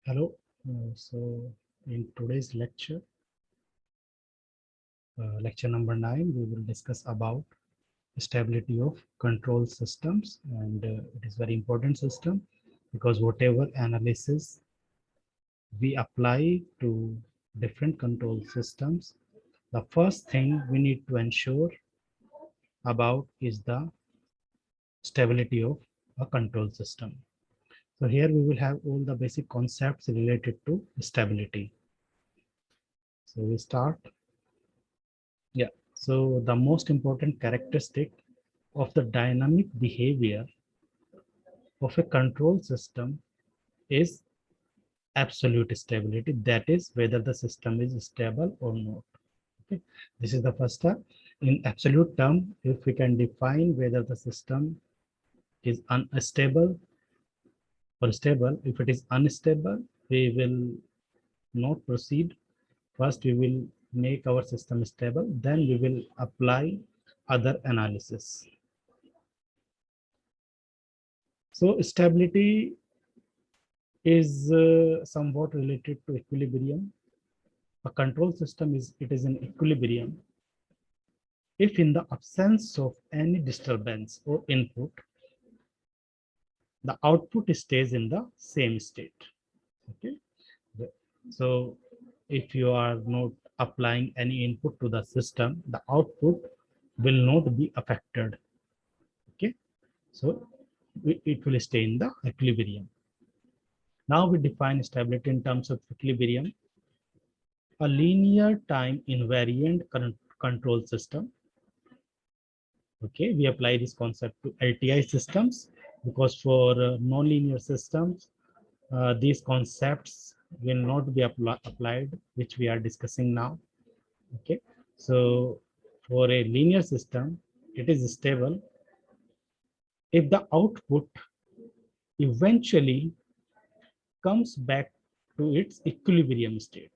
Hello. So in today's lecture number 9, we will discuss about stability of control systems, and it is very important system because whatever analysis we apply to different control systems, the first thing we need to ensure about is the stability of a control system. So here we will have all the basic concepts related to stability. So we start. Yeah. So the most important characteristic of the dynamic behavior of a control system is absolute stability. That is whether the system is stable or not. Okay. This is the first step. In absolute term, if we can define whether the system is unstable or stable, if it is unstable, we will not proceed. First, we will make our system stable, then we will apply other analysis. So stability is somewhat related to equilibrium. A control system is in equilibrium if in the absence of any disturbance or input, the output stays in the same state. Okay. So if you are not applying any input to the system, the output will not be affected. Okay. So it will stay in the equilibrium. Now we define stability in terms of equilibrium. A linear time invariant control system. Okay, we apply this concept to LTI systems because for nonlinear systems, these concepts will not be applied, which we are discussing now. Okay, so for a linear system, it is stable if the output eventually comes back to its equilibrium state.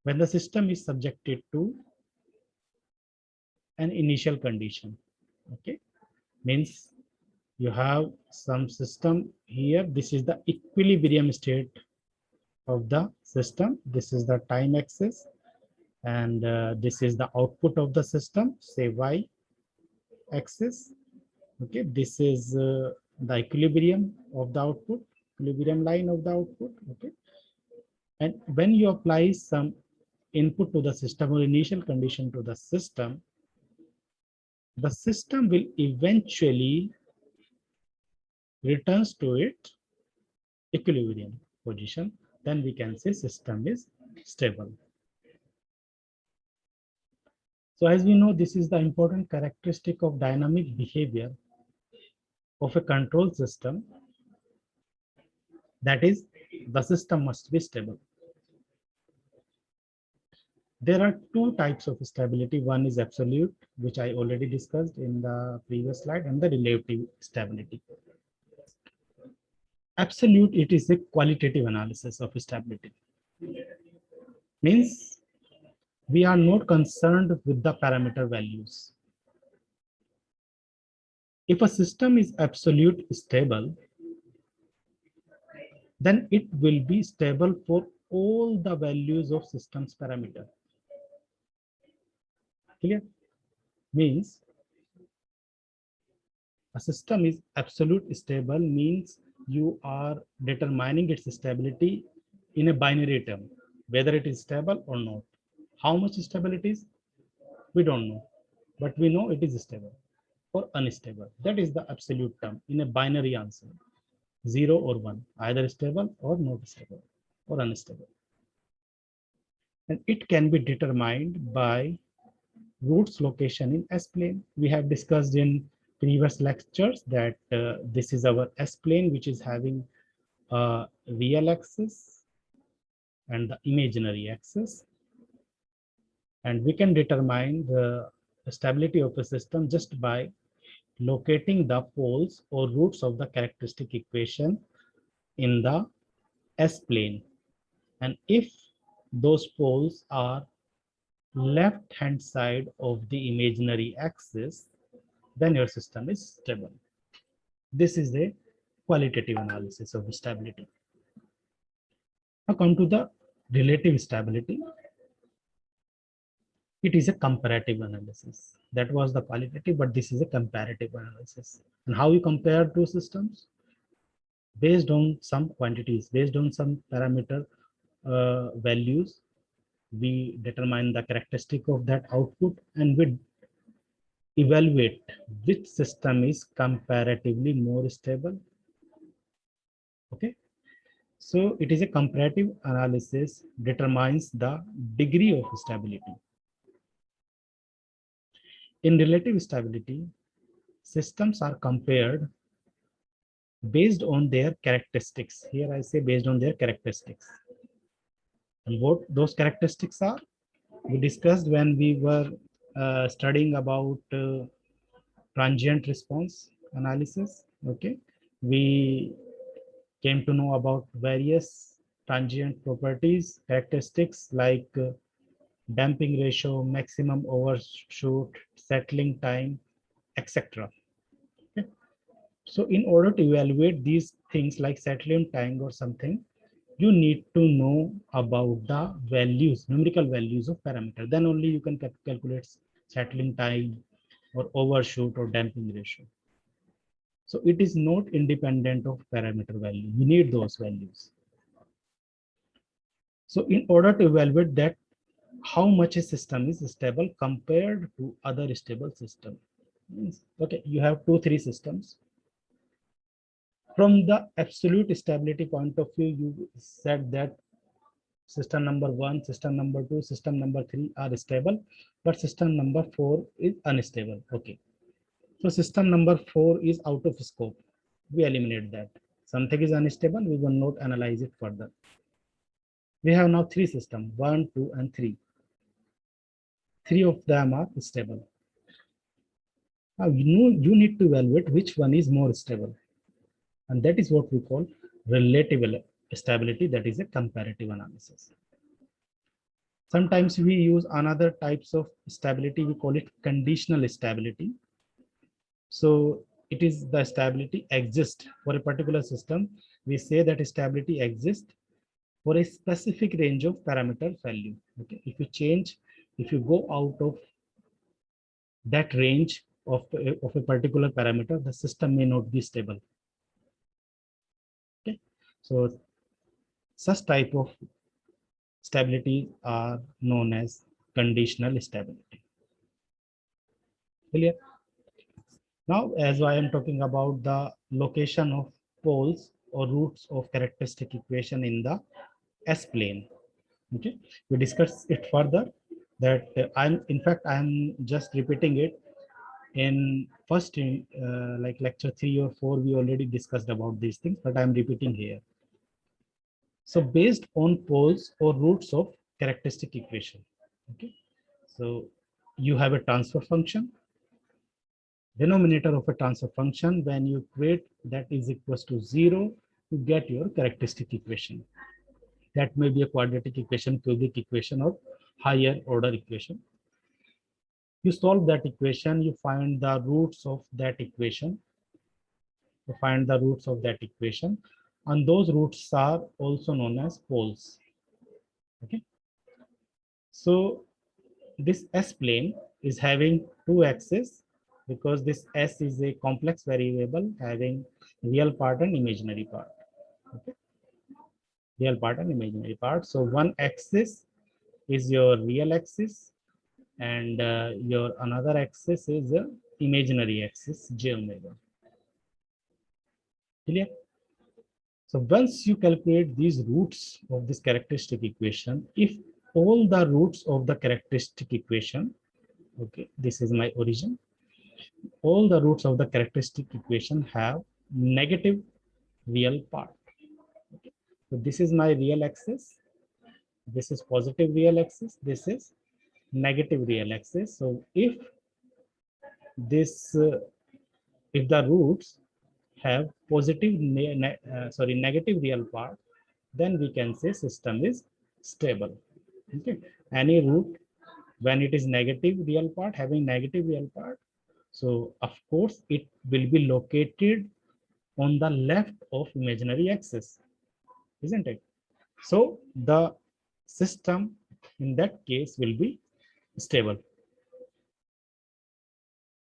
When the system is subjected to an initial condition, okay, means you have some system here. This is the equilibrium state of the system. This is the time axis, and this is the output of the system, say y axis. Okay, this is the equilibrium of the output, equilibrium line of the output. Okay, and when you apply some input to the system or initial condition to the system will eventually returns to its equilibrium position. Then we can say system is stable. So as we know, this is the important characteristic of dynamic behavior of a control system. That is, the system must be stable. There are two types of stability. One is absolute, which I already discussed in the previous slide, and the relative stability. Absolute, it is a qualitative analysis of stability. Means we are not concerned with the parameter values. If a system is absolute stable, then it will be stable for all the values of system's parameter. Clear? Means a system is absolute stable means you are determining its stability in a binary term, whether it is stable or not. How much stable it is, we don't know, but we know it is stable or unstable. That is the absolute term in a binary answer, 0 or 1, either stable or not stable or unstable. And it can be determined by Root's location in S-plane. We have discussed in previous lectures that this is our S-plane, which is having a real axis and the imaginary axis. And we can determine the stability of a system just by locating the poles or roots of the characteristic equation in the S-plane. And if those poles are left hand side of the imaginary axis, then your system is stable. This is a qualitative analysis of stability. Now come to the relative stability. It is a comparative analysis. That was the qualitative, but this is a comparative analysis. And how you compare two systems? Based on some quantities, based on some parameter values, we determine the characteristic of that output, and we evaluate which system is comparatively more stable. Okay, so it is a comparative analysis, determines the degree of stability. In relative stability, systems are compared based on their characteristics. Here I say based on their characteristics. And what those characteristics are, we discussed when we were studying about transient response analysis. Okay, we came to know about various transient properties, characteristics like damping ratio, maximum overshoot, settling time, etc. Okay. So in order to evaluate these things like settling time or something, you need to know about the values, numerical values of parameter. Then only you can calculate settling time or overshoot or damping ratio. So it is not independent of parameter value. You need those values. So in order to evaluate that, how much a system is stable compared to other stable system. Okay, you have 2-3 systems. From the absolute stability point of view, you said that system number 1, system number 2, system number 3 are stable, but system number 4 is unstable. Okay, so system number 4 is out of scope. We eliminate that. Something is unstable, we will not analyze it further. We have now 3 systems, 1, 2, and 3. 3 of them are stable. Now you need to evaluate which one is more stable. And that is what we call relative stability, that is a comparative analysis. Sometimes we use another types of stability, we call it conditional stability. So it is the stability exists for a particular system. We say that stability exists for a specific range of parameter value. Okay, if you go out of that range of a particular parameter, the system may not be stable. Okay, so such type of stability are known as conditional stability. Clear? Now, as I am talking about the location of poles or roots of characteristic equation in the S-plane. Okay, we discuss it further that I'm just repeating it. In first like lecture 3 or 4, we already discussed about these things, but I'm repeating here. So based on poles or roots of characteristic equation. Okay, so you have a transfer function. Denominator of a transfer function, when you equate that is equals to 0, you get your characteristic equation. That may be a quadratic equation, cubic equation, or higher order equation. You solve that equation, you find the roots of that equation. You find the roots of that equation, and those roots are also known as poles. Okay. So this S-plane is having 2 axes because this S is a complex variable having real part and imaginary part. Okay. Real part and imaginary part. So one axis is your real axis, and your another axis is a imaginary axis, j omega. Clear? So once you calculate these roots of this characteristic equation, if all the roots of the characteristic equation, okay, this is my origin, all the roots of the characteristic equation have negative real part. Okay. So this is my real axis, this is positive real axis, this is negative real axis. So if this if the roots have positive negative real part, then we can say system is stable. Okay, any root when it is negative real part, having negative real part, so of course it will be located on the left of imaginary axis, isn't it? So the system in that case will be stable.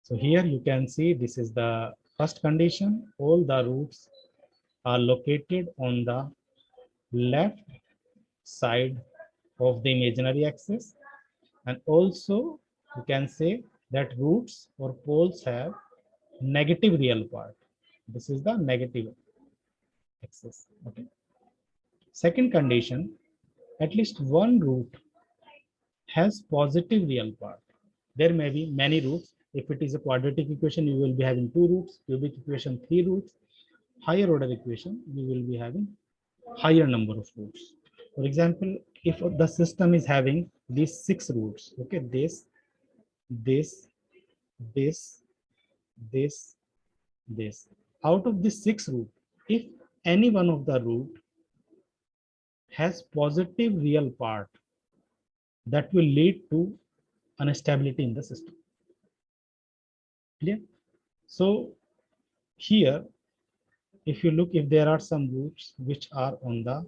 So here you can see this is the first condition. All the roots are located on the left side of the imaginary axis, and also you can say that roots or poles have negative real part. This is the negative axis. Okay. Second condition, at least one root has positive real part. There may be many roots. If it is a quadratic equation, you will be having two roots. Cubic equation, three roots. Higher order equation, you will be having higher number of roots. For example, if the system is having these six roots, okay, this, this, this. Out of this six root, if any one of the root has positive real part, that will lead to instability in the system. Clear? So here, if you look, if there are some roots which are on the,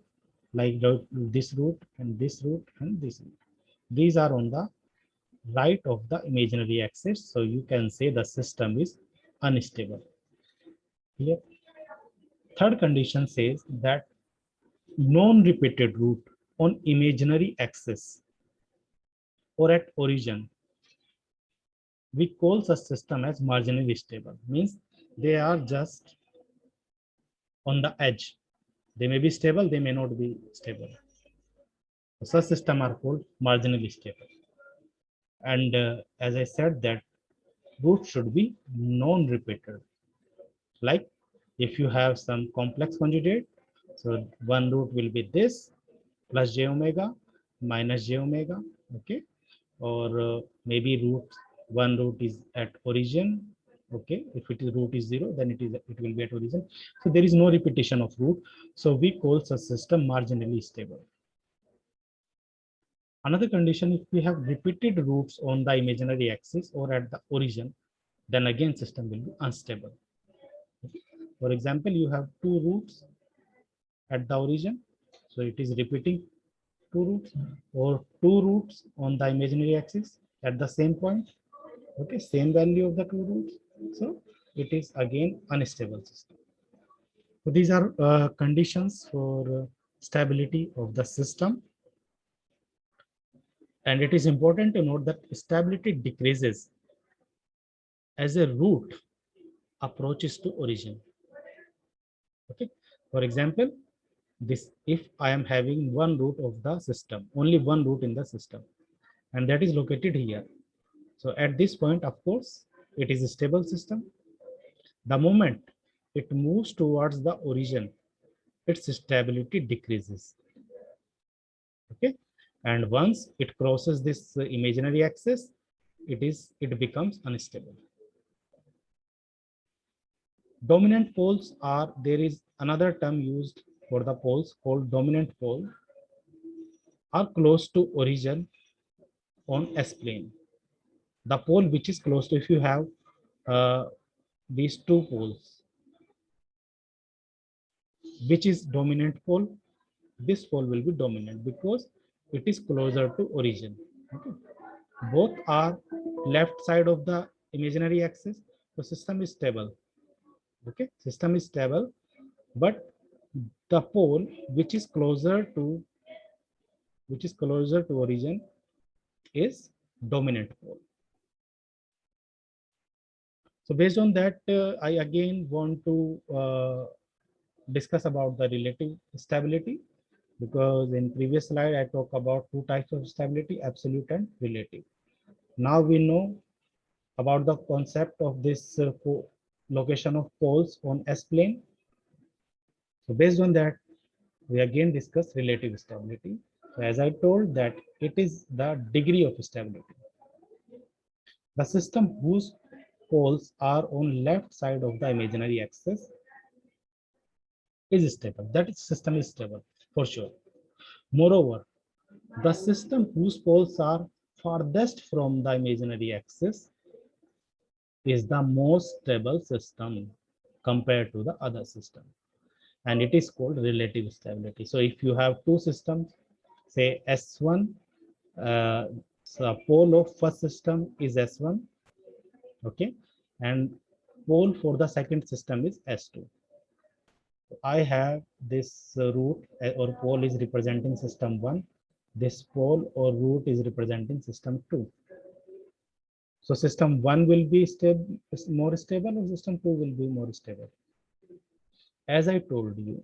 like this root and this root and this root, these are on the right of the imaginary axis, so you can say the system is unstable. Here, third condition says that non-repeated root on imaginary axis or at origin, we call such system as marginally stable. Means they are just on the edge. They may be stable, they may not be stable. Such system are called marginally stable. And as I said, that root should be non-repeated. Like if you have some complex conjugate, so one root will be this plus j omega minus j omega, okay, or maybe one root is at origin, okay. If it is root is 0, then it will be at origin. So there is no repetition of root, so we call such system marginally stable. Another condition, if we have repeated roots on the imaginary axis or at the origin, then again system will be unstable. For example, you have two roots at the origin, so it is repeating two roots, or two roots on the imaginary axis at the same point, okay, same value of the two roots, so it is again unstable system. So these are conditions for stability of the system, and it is important to note that stability decreases as a root approaches to origin. Okay, for example, this, if I am having one root of the system, only one root in the system, and that is located here. So at this point, of course, it is a stable system. The moment it moves towards the origin, its stability decreases. Okay, and once it crosses this imaginary axis, it becomes unstable. Dominant poles are, there is another term used for the poles called dominant pole, are close to origin on S-plane. The pole which is close to, if you have these two poles, which is dominant pole, this pole will be dominant because it is closer to origin. Okay. Both are left side of the imaginary axis, the system is stable. Okay, system is stable, but the pole which is closer to origin is dominant pole. So based on that, I again want to discuss about the relative stability, because in previous slide I talked about two types of stability, absolute and relative. Now we know about the concept of this location of poles on S-plane. So based on that, we again discuss relative stability. So as I told that it is the degree of stability. The system whose poles are on left side of the imaginary axis is stable. That system is stable for sure. Moreover, the system whose poles are farthest from the imaginary axis is the most stable system compared to the other system. and it is called relative stability. So if you have two systems, say S1, so pole of first system is S1, okay, and pole for the second system is S2. I have this root or pole is representing system 1. This pole or root is representing system 2. So system 1 will be more stable, or system 2 will be more stable. As I told you,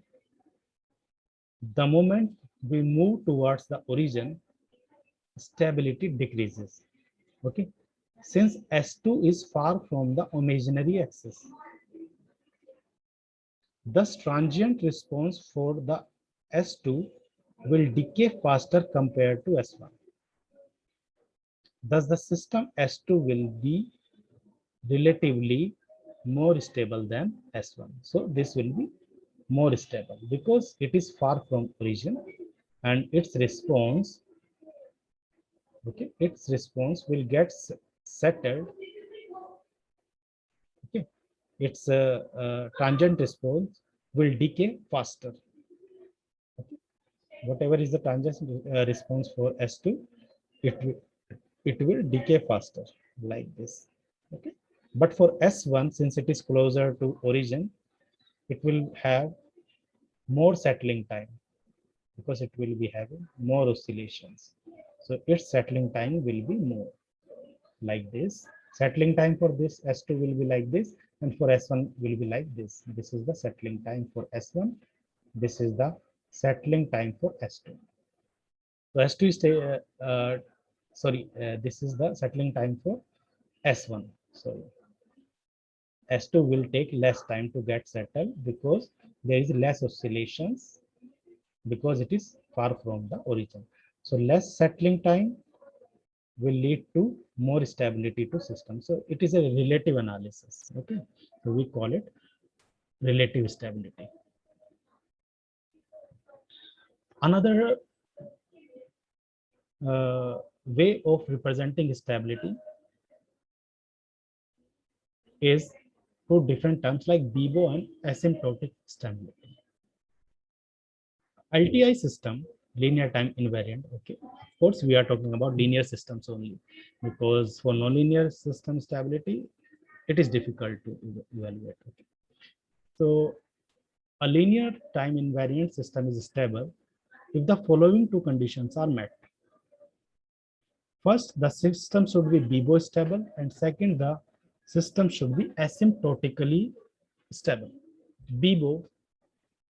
the moment we move towards the origin, stability decreases. Okay, since S2 is far from the imaginary axis, thus transient response for the S2 will decay faster compared to S1. Thus the system S2 will be relatively more stable than S1. So this will be more stable because it is far from origin, and its response, okay, its response will get settled. Okay, its tangent response will decay faster. Okay, whatever is the tangent response for S2, it will decay faster like this. Okay, but for S1, since it is closer to origin, it will have more settling time because it will be having more oscillations. So its settling time will be more like this. Settling time for this S2 will be like this, and for S1 will be like this. This is the settling time for S1. This is the settling time for S2. So S2 is this is the settling time for S1. So S2 will take less time to get settled because there is less oscillations because it is far from the origin. So less settling time will lead to more stability to system. So it is a relative analysis. Okay, so we call it relative stability. Another way of representing stability is two different terms like BIBO and asymptotic stability. LTI system, linear time invariant. Okay, of course we are talking about linear systems only, because for nonlinear system stability it is difficult to evaluate. Okay, so a linear time invariant system is stable if the following two conditions are met. First, the system should be BIBO stable, and second, the system should be asymptotically stable. BIBO,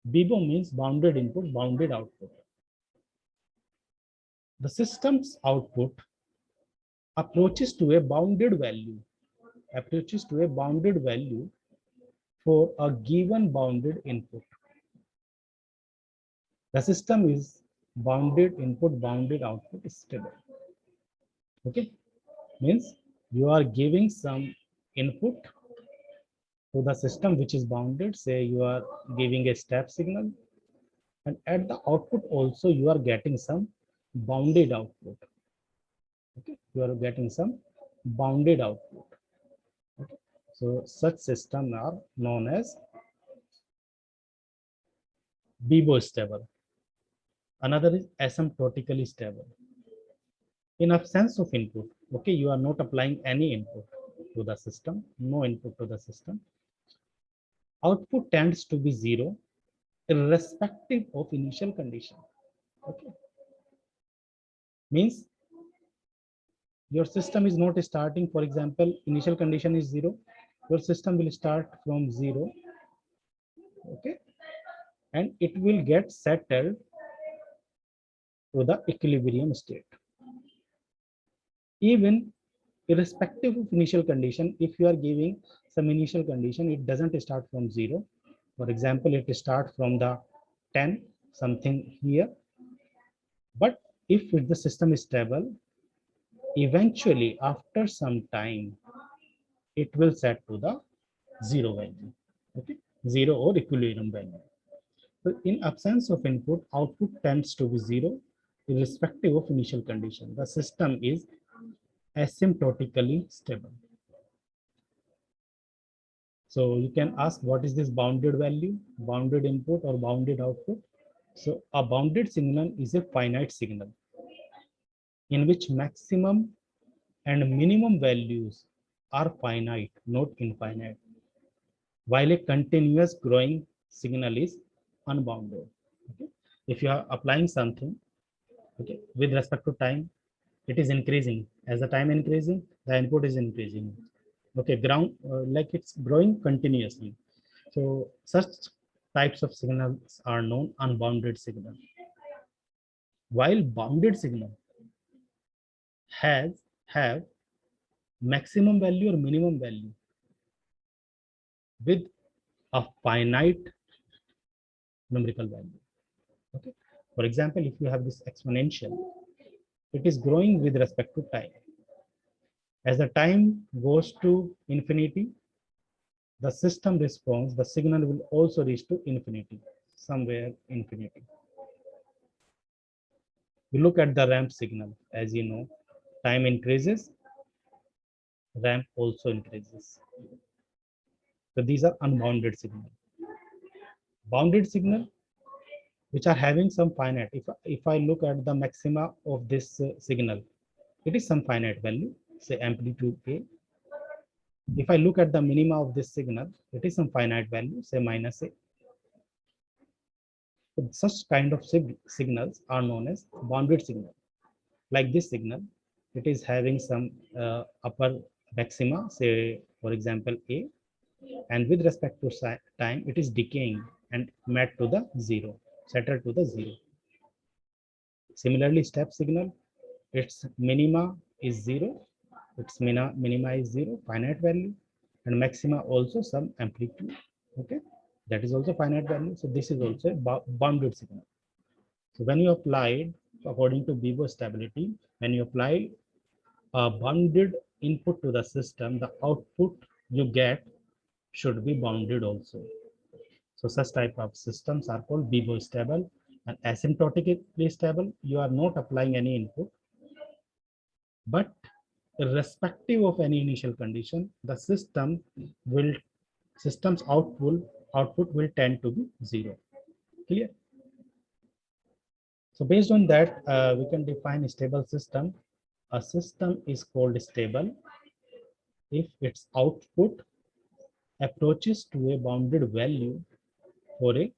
BIBO means bounded input, bounded output. The system's output approaches to a bounded value, for a given bounded input. The system is bounded input, bounded output is stable. Okay, means you are giving some input to the system which is bounded. Say you are giving a step signal, and at the output also you are getting some bounded output. Okay, you are getting some bounded output. Okay, so such systems are known as BIBO stable. Another is asymptotically stable. In absence of input, okay, you are not applying any input to the system, no input to the system. Output tends to be zero, irrespective of initial condition. Okay, means your system is not starting, for example, initial condition is zero, your system will start from zero. Okay, and it will get settled to the equilibrium state. Even irrespective of initial condition, if you are giving some initial condition, it doesn't start from zero. For example, it starts from the 10 something here, but if the system is stable, eventually after some time it will set to the zero value. Okay, zero or equilibrium value. So in absence of input, output tends to be zero irrespective of initial condition. The system is asymptotically stable. So you can ask, what is this bounded value, bounded input or bounded output? So a bounded signal is a finite signal in which maximum and minimum values are finite, not infinite, while a continuous growing signal is unbounded. Okay? If you are applying something, okay, with respect to time, it is increasing. As the time increasing, the input is increasing. Okay, ground like it's growing continuously. So such types of signals are known unbounded signal. While bounded signal has have maximum value or minimum value with a finite numerical value. Okay. For example, if you have this exponential, it is growing with respect to time. As the time goes to infinity, the system response, the signal will also reach to infinity, somewhere infinity. We look at the ramp signal. As you know, time increases, ramp also increases. So these are unbounded signal. Bounded signal, which are having some finite. If I look at the maxima of this signal, it is some finite value, say amplitude A. If I look at the minima of this signal, it is some finite value, say minus A. So such kind of signals are known as bounded signal. Like this signal, it is having some upper maxima, say for example A, and with respect to time, it is decaying and met to the zero, settled to the zero. Similarly, step signal, its minima is zero, its minima is zero, finite value, and maxima also some amplitude. Okay, that is also finite value. So this is also a bounded signal. So when you apply, according to Bibo stability, when you apply a bounded input to the system, the output you get should be bounded also. So such type of systems are called Bibo stable. And asymptotically stable, you are not applying any input, but irrespective of any initial condition, the system's output will tend to be zero. Clear? So based on that, we can define a stable system. A system is called stable if its output approaches to a bounded value for a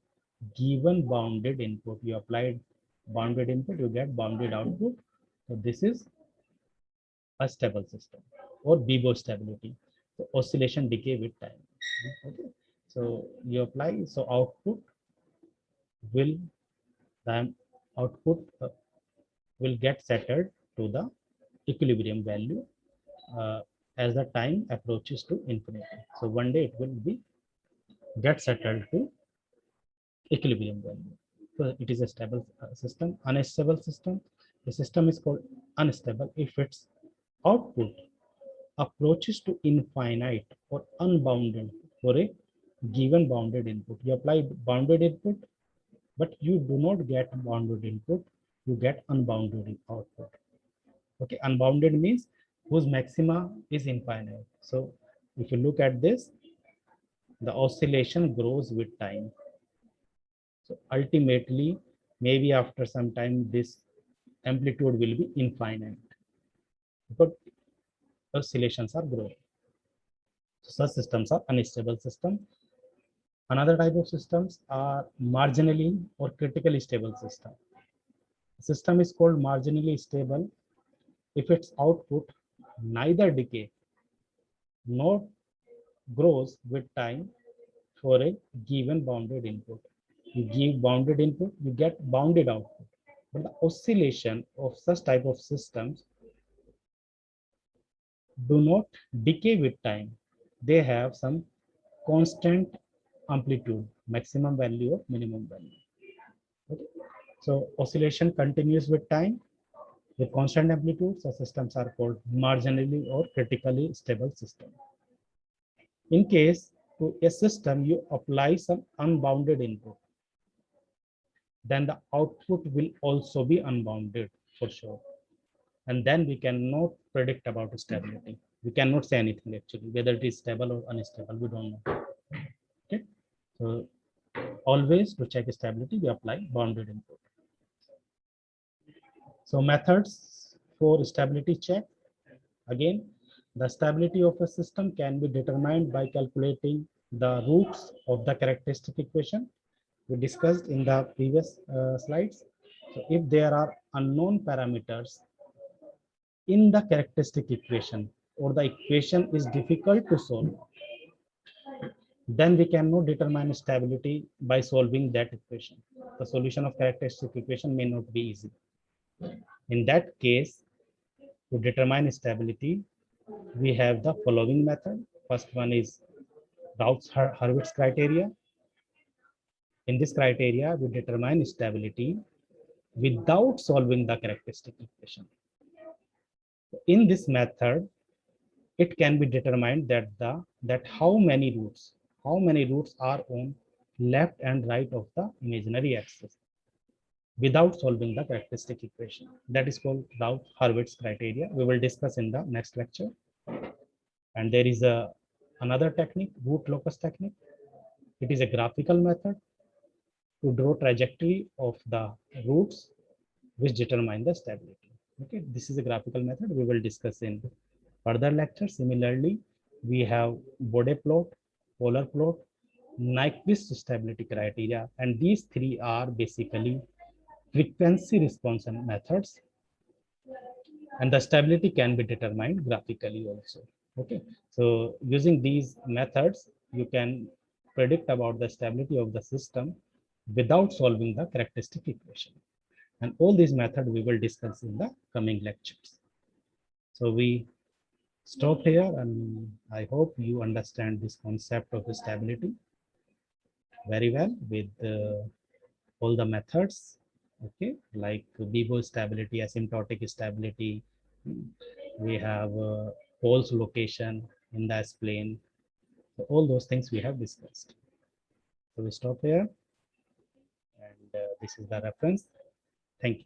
given bounded input. You applied bounded input, you get bounded output. So this is a stable system or Bibo stability. So oscillation decay with time. Okay. So you apply, so will the output will get settled to the equilibrium value as the time approaches to infinity. So one day it will be get settled to equilibrium value. So it is a stable system. Unstable system, the system is called unstable if its output approaches to infinite or unbounded for a given bounded input. You apply bounded input, but you do not get bounded input, you get unbounded output. Okay, unbounded means whose maxima is infinite. So if you look at this, the oscillation grows with time. So ultimately, maybe after some time, this amplitude will be infinite, but oscillations are growing. So such systems are unstable systems. Another type of systems are marginally or critically stable system. The system is called marginally stable if its output neither decay nor grows with time for a given bounded input. You give bounded input, you get bounded output. But the oscillation of such type of systems do not decay with time. They have some constant amplitude, maximum value or minimum value. Okay. So oscillation continues with time with constant amplitude. So systems are called marginally or critically stable system. In case to a system you apply some unbounded input, then the output will also be unbounded for sure. And then we cannot predict about stability. We cannot say anything actually, whether it is stable or unstable, we don't know. Okay, so always to check stability, we apply bounded input. So methods for stability check. Again, the stability of a system can be determined by calculating the roots of the characteristic equation we discussed in the previous slides. So if there are unknown parameters in the characteristic equation, or the equation is difficult to solve, then we cannot determine stability by solving that equation. The solution of characteristic equation may not be easy. In that case, to determine stability, we have the following method. First one is Routs-Hurwitz criteria. In this criteria, we determine stability without solving the characteristic equation. In this method, it can be determined that how many roots are on left and right of the imaginary axis without solving the characteristic equation. That is called Routs-Hurwitz criteria. We will discuss in the next lecture. And there is another technique, root locus technique. It is a graphical method to draw trajectory of the roots which determine the stability. Okay, this is a graphical method we will discuss in further lectures. Similarly, we have Bode plot, polar plot, Nyquist stability criteria, and these three are basically frequency response methods, and the stability can be determined graphically also. Okay, so using these methods, you can predict about the stability of the system without solving the characteristic equation. And all these methods we will discuss in the coming lectures. So we stop here, and I hope you understand this concept of stability very well with all the methods. Okay, like Bibo stability, asymptotic stability. We have poles location in the S-plane. So all those things we have discussed. So we stop here, and this is the reference. Thank you.